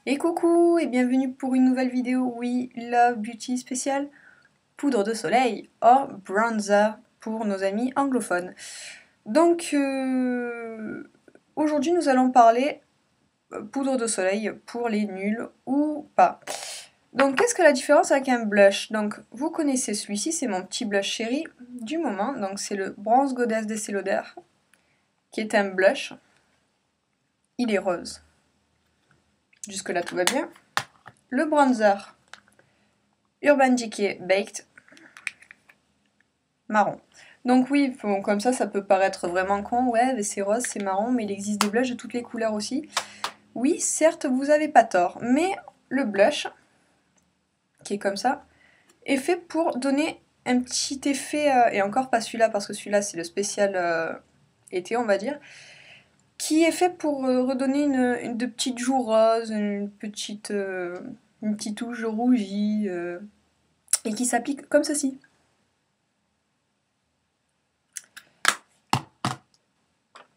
Et coucou et bienvenue pour une nouvelle vidéo We Love Beauty spéciale poudre de soleil or bronzer pour nos amis anglophones. Donc aujourd'hui nous allons parler poudre de soleil pour les nuls ou pas. Donc qu'est-ce que la différence avec un blush? Donc vous connaissez celui-ci, c'est mon petit blush chéri du moment. Donc c'est le Bronze Goddess d'Estée Lauder qui est un blush. Il est rose. Jusque là tout va bien. Le bronzer Urban Decay Baked marron. Donc oui, bon, comme ça peut paraître vraiment con, ouais, mais c'est rose, c'est marron, mais il existe des blushs de toutes les couleurs aussi. Oui, certes, vous avez pas tort, mais le blush, qui est comme ça, est fait pour donner un petit effet, et encore pas celui-là, parce que celui-là c'est le spécial été, on va dire, qui est fait pour redonner une de petites joues roses, une petite touche rougie, et qui s'applique comme ceci.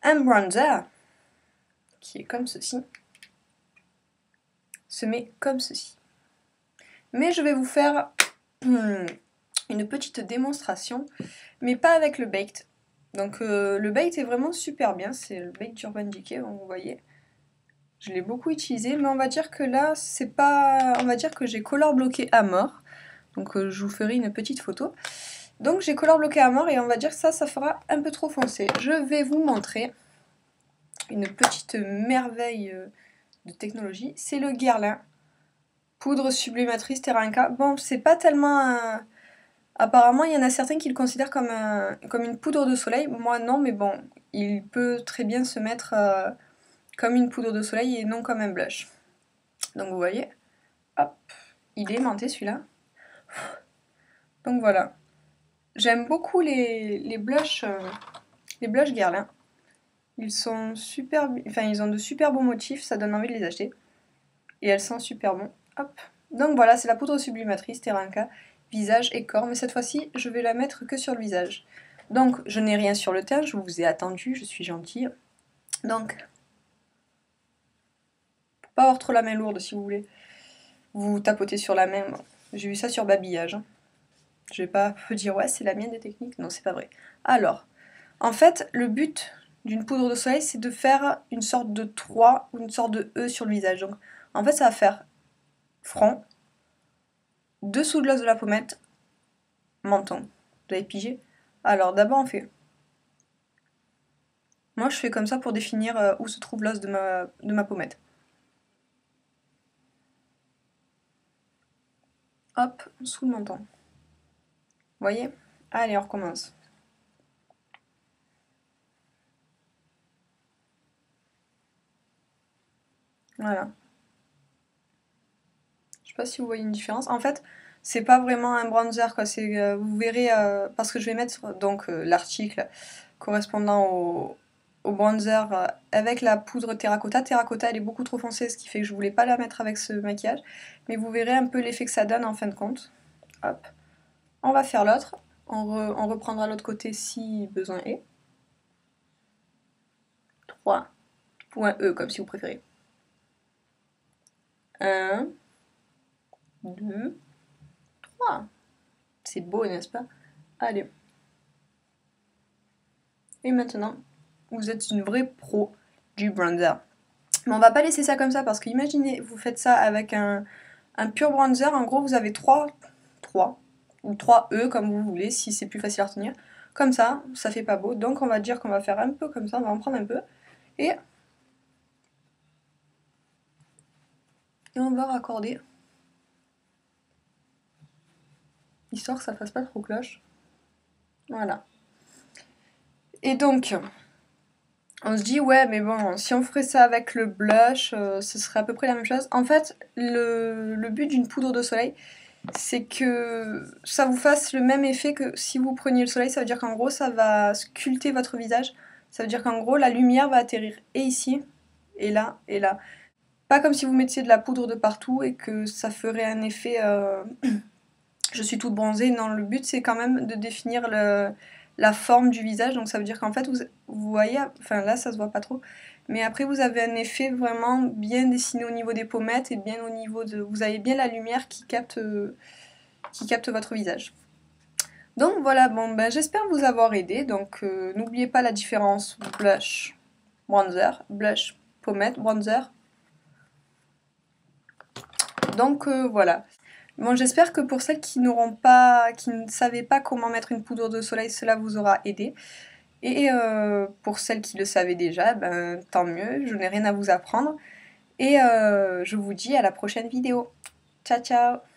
Un bronzer, qui est comme ceci, se met comme ceci. Mais je vais vous faire une petite démonstration, mais pas avec le Baked. Donc le Baked est vraiment super bien, c'est le Baked d'Urban Decay, vous voyez. Je l'ai beaucoup utilisé, mais on va dire que là, c'est pas... On va dire que j'ai color bloqué à mort. Donc je vous ferai une petite photo. Donc j'ai color bloqué à mort et on va dire que ça fera un peu trop foncé. Je vais vous montrer une petite merveille de technologie. C'est le Guerlain poudre sublimatrice Terranca. Bon, c'est pas tellement un... Apparemment, il y en a certains qui le considèrent comme une poudre de soleil. Moi, non, mais bon, il peut très bien se mettre comme une poudre de soleil et non comme un blush. Donc, vous voyez, hop, il est aimanté celui-là. Donc, voilà. J'aime beaucoup les blushs Guerlain. Ils sont super... Enfin, ils ont de super beaux motifs, ça donne envie de les acheter. Et elles sentent super bon. Hop. Donc, voilà, c'est la poudre sublimatrice Terranca. Visage et corps, mais cette fois-ci, je vais la mettre que sur le visage. Donc, je n'ai rien sur le teint, je vous ai attendu, je suis gentille. Donc, pour pas avoir trop la main lourde, si vous voulez, vous tapotez sur la main. J'ai vu ça sur Babillage. Je vais pas vous dire, ouais, c'est la mienne des techniques. Non, c'est pas vrai. Alors, en fait, le but d'une poudre de soleil, c'est de faire une sorte de 3 ou une sorte de E sur le visage. Donc, en fait, ça va faire front, dessous de l'os de la pommette, menton. Vous avez pigé? Alors, d'abord, on fait... Moi, je fais comme ça pour définir où se trouve l'os de ma pommette. Hop, sous le menton. Vous voyez? Allez, on recommence. Voilà. Je sais pas si vous voyez une différence. En fait, c'est pas vraiment un bronzer, quoi. C'est, vous verrez, parce que je vais mettre donc l'article correspondant au bronzer avec la poudre terracotta. Terracotta, elle est beaucoup trop foncée, ce qui fait que je voulais pas la mettre avec ce maquillage. Mais vous verrez un peu l'effet que ça donne en fin de compte. Hop. On va faire l'autre. On reprendra l'autre côté si besoin est. 3. Ou un E, comme si vous préférez. 1, 2, 3. C'est beau, n'est-ce pas? Allez. Et maintenant, vous êtes une vraie pro du bronzer. Mais on va pas laisser ça comme ça parce que imaginez, vous faites ça avec un pur bronzer. En gros, vous avez 3 ou 3 E comme vous voulez, si c'est plus facile à retenir. Comme ça fait pas beau. Donc on va dire qu'on va faire un peu comme ça, on va en prendre un peu. Et on va raccorder. Histoire que ça fasse pas trop cloche. Voilà. Et donc, on se dit, ouais, mais bon, si on ferait ça avec le blush, ce serait à peu près la même chose. En fait, le but d'une poudre de soleil, c'est que ça vous fasse le même effet que si vous preniez le soleil. Ça veut dire qu'en gros, ça va sculpter votre visage. Ça veut dire qu'en gros, la lumière va atterrir et ici, et là, et là. Pas comme si vous mettiez de la poudre de partout et que ça ferait un effet... je suis toute bronzée. Non, le but, c'est quand même de définir la forme du visage. Donc ça veut dire qu'en fait, vous voyez, enfin là, ça se voit pas trop, Mais après vous avez un effet vraiment bien dessiné au niveau des pommettes et bien au niveau de... Vous avez bien la lumière qui capte votre visage. Donc voilà, bon ben j'espère vous avoir aidé. Donc n'oubliez pas la différence blush, blush, pommette, bronzer. Donc voilà. Bon, j'espère que pour celles qui ne savaient pas comment mettre une poudre de soleil, cela vous aura aidé. Et pour celles qui le savaient déjà, ben tant mieux, je n'ai rien à vous apprendre. Et je vous dis à la prochaine vidéo. Ciao ciao!